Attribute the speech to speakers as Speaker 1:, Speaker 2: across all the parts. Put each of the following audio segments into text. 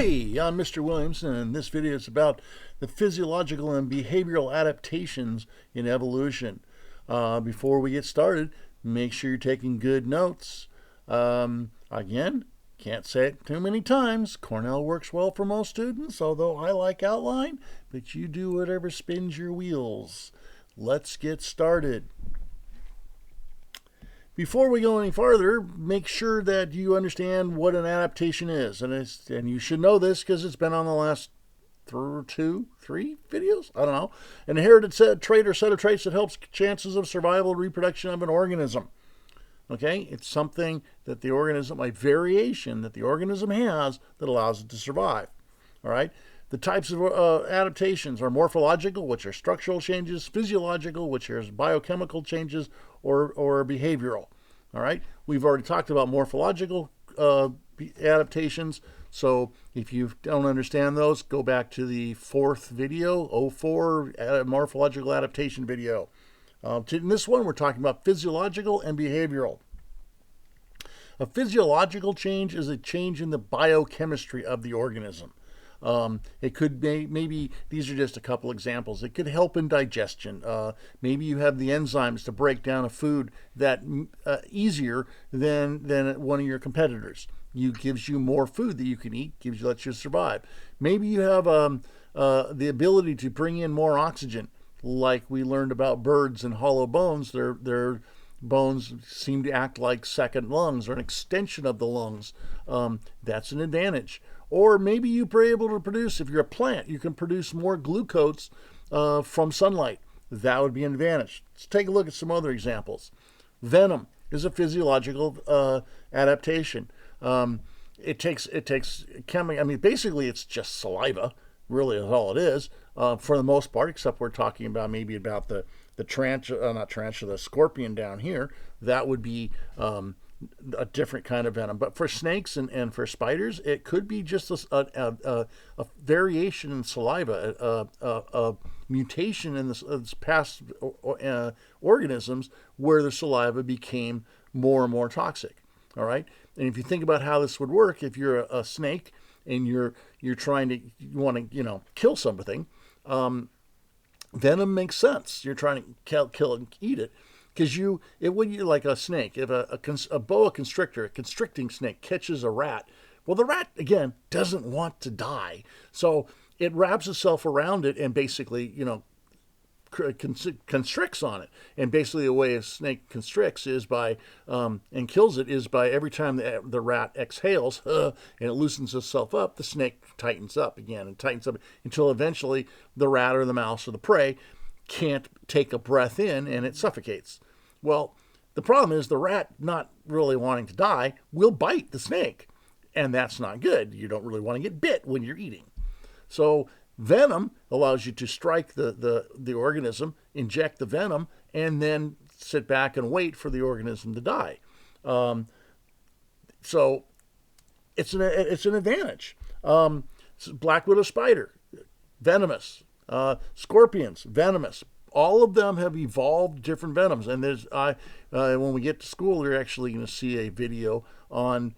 Speaker 1: Hey, I'm Mr. Williams, and this video is about the physiological and behavioral adaptations in evolution. Before we get started, make sure you're taking good notes. Again, can't say it too many times. Cornell works well for most students, although I like outline, but you do whatever spins your wheels. Let's get started. Before we go any farther, make sure that you understand what an adaptation is. And you should know this because it's been on the last three videos? I don't know. An inherited trait or set of traits that helps chances of survival and reproduction of an organism. Okay? It's something that the organism, a variation that the organism has that allows it to survive. All right? The types of adaptations are morphological, which are structural changes, physiological, which are biochemical changes, or behavioral. All right? We've already talked about morphological adaptations, so if you don't understand those, go back to the fourth video, 04 morphological adaptation video. In this one, we're talking about physiological and behavioral. A physiological change is a change in the biochemistry of the organism. It could be, maybe these are just a couple examples. It could help in digestion. Maybe you have the enzymes to break down a food that easier than one of your competitors. Gives you more food that you can eat, lets you survive. Maybe you have the ability to bring in more oxygen, like we learned about birds and hollow bones. Their bones seem to act like second lungs or an extension of the lungs. That's an advantage. Or maybe you're able to produce, if you're a plant, you can produce more glucose from sunlight. That would be an advantage. Let's take a look at some other examples. Venom is a physiological adaptation. Basically it's just saliva, really is all it is, for the most part, except we're talking about maybe about the scorpion down here. That would be a different kind of venom. But for snakes and for spiders, it could be just a variation in saliva, a mutation in this past organisms where the saliva became more and more toxic. All right, and if you think about how this would work, if you're a snake and you want to kill something, venom makes sense. You're trying to kill and eat it. Because when you like a snake, if a boa constrictor, a constricting snake, catches a rat, well, the rat, again, doesn't want to die. So it wraps itself around it and basically, constricts on it. And basically the way a snake constricts is by, and kills it, is by every time the rat exhales and it loosens itself up, the snake tightens up again and tightens up until eventually the rat or the mouse or the prey can't take a breath in and it suffocates. Well, the problem is the rat, not really wanting to die, will bite the snake. And that's not good. You don't really want to get bit when you're eating. So venom allows you to strike the organism, inject the venom, and then sit back and wait for the organism to die. So it's an advantage. Black widow spider, venomous. Scorpions, venomous. All of them have evolved different venoms. And when we get to school, you're actually going to see a video on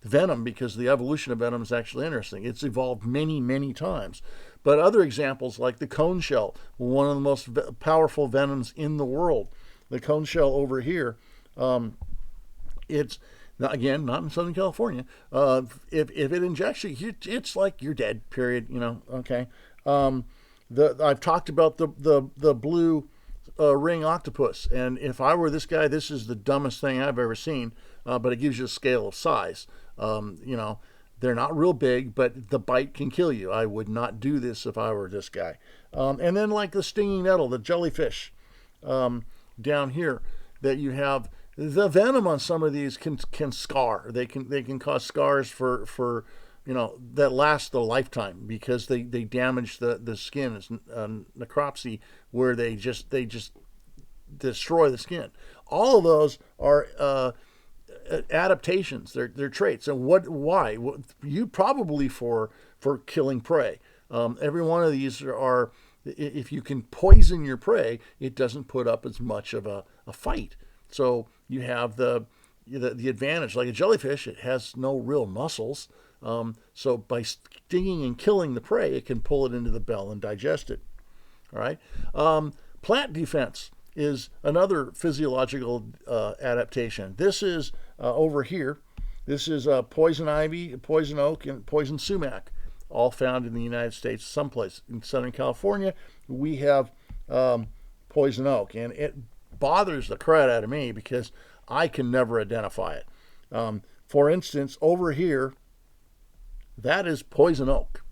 Speaker 1: venom, because the evolution of venom is actually interesting. It's evolved many, many times. But other examples like the cone shell, one of the most powerful venoms in the world. The cone shell over here, it's again not in Southern California. If it injects you, it's like you're dead. Period. Okay. I've talked about the blue ring octopus, and if I were this guy, this is the dumbest thing I've ever seen. But it gives you a scale of size. They're not real big, but the bite can kill you. I would not do this if I were this guy. And then like the stinging nettle, the jellyfish down here, that you have the venom on some of these can scar. They can cause scars for that last a lifetime, because they damage the skin. It's necropsy, where they just destroy the skin. All of those are adaptations. They're traits. And why? You probably for killing prey. Every one of these are, if you can poison your prey, it doesn't put up as much of a fight. So you have the advantage. Like a jellyfish, it has no real muscles. So by stinging and killing the prey, it can pull it into the bell and digest it. All right. Plant defense is another physiological adaptation. This is over here. This is poison ivy, poison oak, and poison sumac, all found in the United States. Someplace in Southern California, we have poison oak, and it bothers the crap out of me because I can never identify it. For instance, over here, that is poison oak.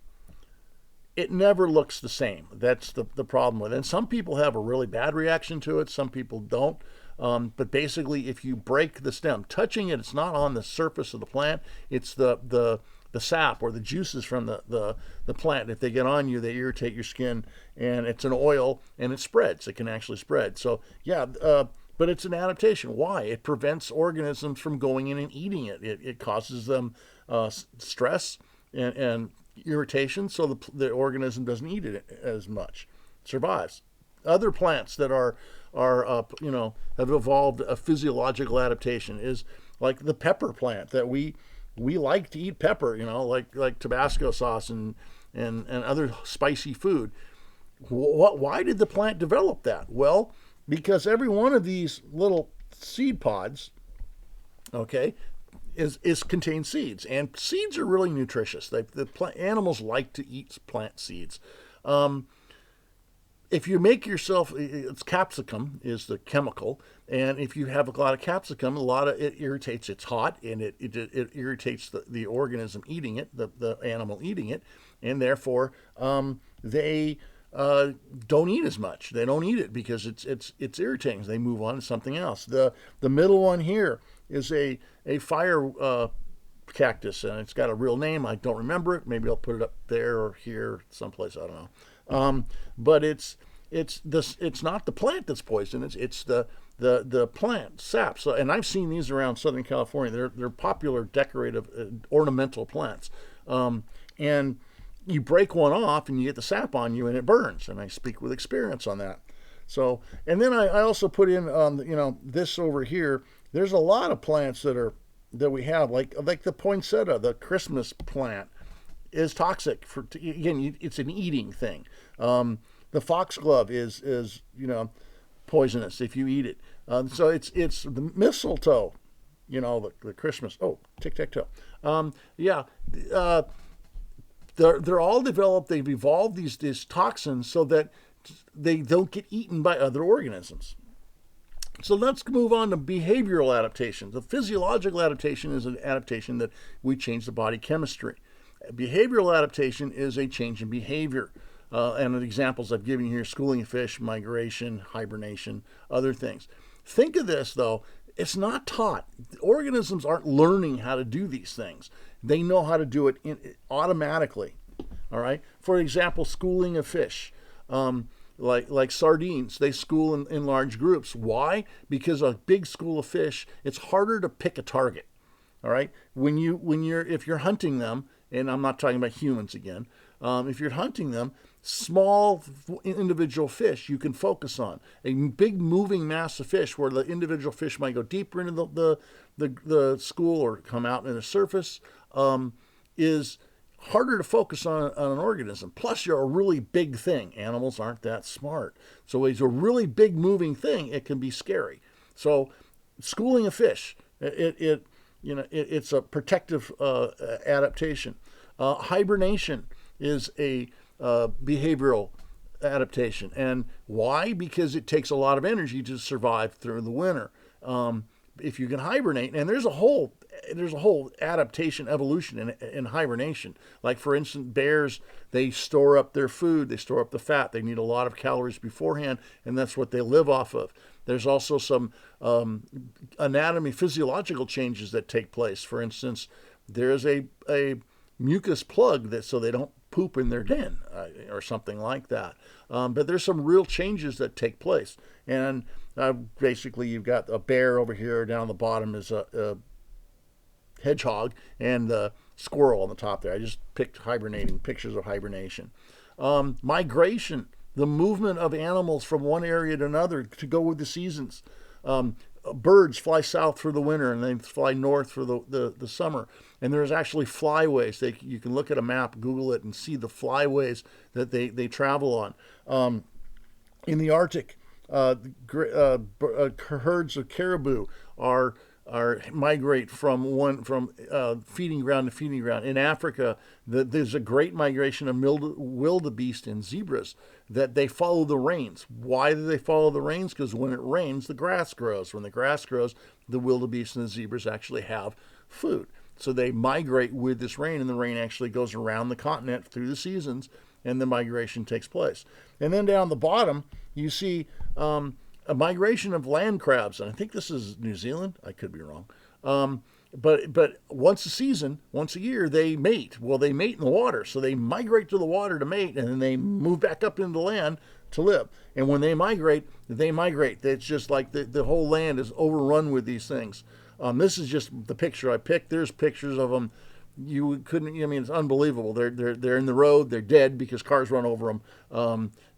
Speaker 1: It never looks the same. That's the problem with it. And some people have a really bad reaction to it. Some people don't. But basically, if you break the stem, touching it, it's not on the surface of the plant. It's the sap or the juices from the plant. If they get on you, they irritate your skin. And it's an oil, and it spreads. It can actually spread. So, yeah, but it's an adaptation. Why? It prevents organisms from going in and eating it. It causes them stress and irritation, so the organism doesn't eat it as much, survives. Other plants that are have evolved a physiological adaptation is like the pepper plant that we like to eat pepper, like Tabasco sauce and other spicy food. Why did the plant develop that? Well, because every one of these little seed pods, okay, is contains seeds, and seeds are really nutritious. Animals like to eat plant seeds. If you make yourself, it's capsicum is the chemical, and if you have a lot of capsicum, a lot of it irritates. It's hot, and it irritates the organism eating it, the animal eating it, and therefore they don't eat as much. They don't eat it because it's irritating. They move on to something else. The middle one here is a fire cactus, and it's got a real name. I don't remember it. Maybe I'll put it up there or here someplace. I don't know. But it's not the plant that's poisonous. It's the plant sap. So, and I've seen these around Southern California. They're popular decorative ornamental plants. And you break one off and you get the sap on you and it burns. And I speak with experience on that. So, and then I also put in this over here. There's a lot of plants that we have, like the poinsettia, the Christmas plant, is toxic again. It's an eating thing. The foxglove is poisonous if you eat it. So it's the mistletoe, the Christmas. Oh, tic-tac-toe. They're all developed. They've evolved these toxins so that they don't get eaten by other organisms. So let's move on to behavioral adaptation. The physiological adaptation is an adaptation that we change the body chemistry. Behavioral adaptation is a change in behavior. And the examples I've given you here, schooling of fish, migration, hibernation, other things. Think of this, though. It's not taught. Organisms aren't learning how to do these things. They know how to do it automatically. All right? For example, schooling of fish. Like sardines, they school in large groups. Why? Because a big school of fish, it's harder to pick a target. All right? If you're hunting them, and I'm not talking about humans again, if you're hunting them, small individual fish you can focus on. A big moving mass of fish where the individual fish might go deeper into the school or come out in the surface is harder to focus on an organism. Plus, you're a really big thing. Animals aren't that smart. So it's a really big moving thing. It can be scary. So schooling a fish, it's a protective adaptation. Hibernation is a behavioral adaptation. And why? Because it takes a lot of energy to survive through the winter. If you can hibernate, and there's a whole adaptation evolution in hibernation. Like, for instance, bears, they store up their food, they store up the fat, they need a lot of calories beforehand, and that's what they live off of. There's also some anatomy, physiological changes that take place. For instance, there's a mucus plug so they don't poop in their den or something like that. But there's some real changes that take place. And basically, you've got a bear over here. Down the bottom is a hedgehog, and the squirrel on the top there. I just picked pictures of hibernation. Migration, the movement of animals from one area to another to go with the seasons. birds fly south for the winter and they fly north for the summer. And there's actually flyways. You can look at a map, Google it, and see the flyways that they travel on. In the Arctic, herds of caribou are migrate from feeding ground to feeding ground. In Africa, there's a great migration of wildebeest and zebras that they follow the rains. Why do they follow the rains? Because when it rains, the grass grows. When the grass grows, the wildebeest and the zebras actually have food. So they migrate with this rain, and the rain actually goes around the continent through the seasons, and the migration takes place. And then down the bottom, you see a migration of land crabs, and I think this is New Zealand. I could be wrong. But once a year, they mate. Well, they mate in the water, so they migrate to the water to mate, and then they move back up into the land to live. And when they migrate. It's just like the whole land is overrun with these things. This is just the picture I picked. There's pictures of them. You couldn't. I mean, it's unbelievable. They're in the road. They're dead because cars run over them.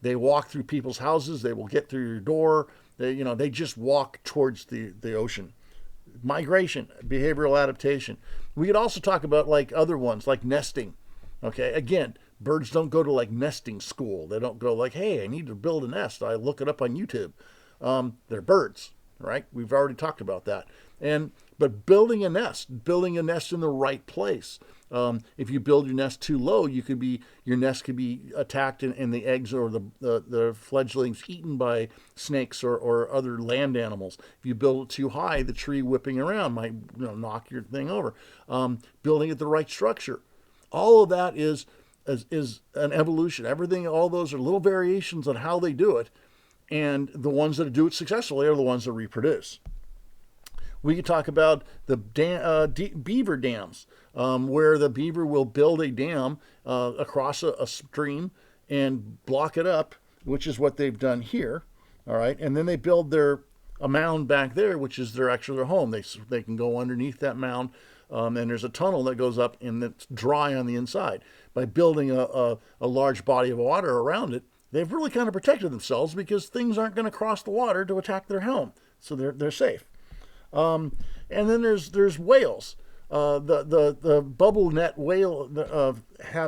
Speaker 1: They walk through people's houses. They will get through your door. They just walk towards the ocean. Migration, behavioral adaptation. We could also talk about like other ones, like nesting. Okay, again, birds don't go to like nesting school. They don't go like, hey, I need to build a nest. I look it up on YouTube. They're birds, right? We've already talked about that. But building a nest in the right place. If you build your nest too low, your nest could be attacked and the eggs or the fledglings eaten by snakes or other land animals. If you build it too high, the tree whipping around might knock your thing over. Building it the right structure. All of that is an evolution. Everything, all those are little variations on how they do it, and the ones that do it successfully are the ones that reproduce. We could talk about the beaver dams, where the beaver will build a dam across a stream and block it up, which is what they've done here. All right, and then they build a mound back there, which is their home. They can go underneath that mound, and there's a tunnel that goes up and it's dry on the inside. By building a large body of water around it, they've really kind of protected themselves because things aren't going to cross the water to attack their home, so they're safe. And then there's whales. The bubble net whale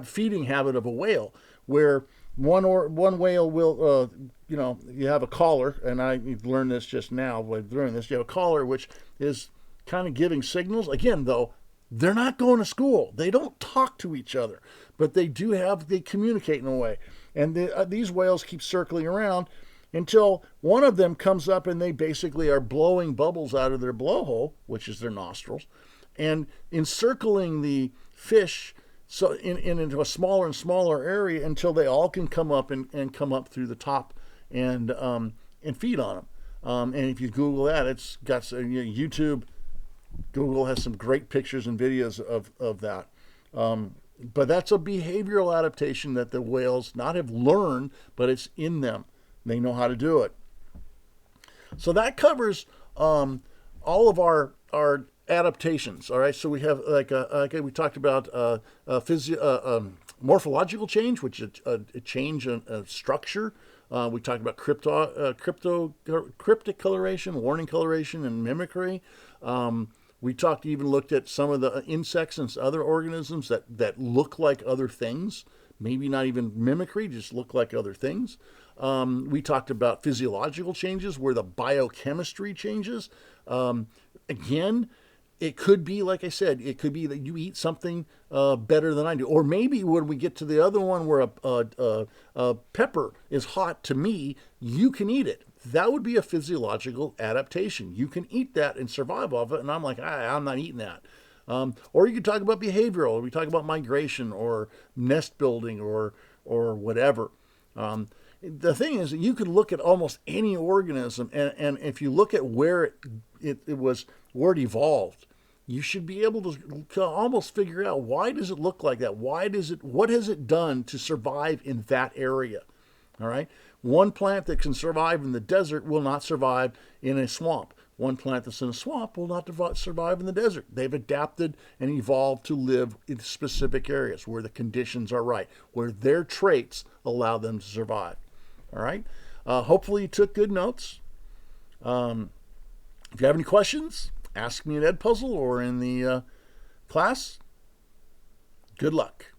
Speaker 1: feeding habit of a whale, where one whale will you have a collar, and I learned this just now by doing this. You have a collar which is kind of giving signals. Again, though, they're not going to school. They don't talk to each other, but they communicate in a way. And these whales keep circling around until one of them comes up and they basically are blowing bubbles out of their blowhole, which is their nostrils, and encircling the fish into a smaller and smaller area until they all can come up and come up through the top and feed on them. And if you Google that, it's got YouTube. Google has some great pictures and videos of that. But that's a behavioral adaptation that the whales not have learned, but it's in them. They know how to do it. So that covers all of our adaptations. All right. So we have we talked about morphological change, which is a change in structure. We talked about cryptic coloration, warning coloration, and mimicry. We looked at some of the insects and other organisms that look like other things. Maybe not even mimicry, just look like other things. We talked about physiological changes where the biochemistry changes. Again, it could be, like I said, it could be that you eat something better than I do. Or maybe when we get to the other one where a pepper is hot to me, you can eat it. That would be a physiological adaptation. You can eat that and survive off it, and I'm like, I'm not eating that. Or you could talk about behavioral. We talk about migration or nest building or whatever. The thing is, you could look at almost any organism, and if you look at where it evolved, you should be able to almost figure out, why does it look like that? What has it done to survive in that area? All right. One plant that can survive in the desert will not survive in a swamp. One plant that's in a swamp will not survive in the desert. They've adapted and evolved to live in specific areas where the conditions are right, where their traits allow them to survive. All right. Hopefully you took good notes. If you have any questions, ask me at Edpuzzle or in the class. Good luck.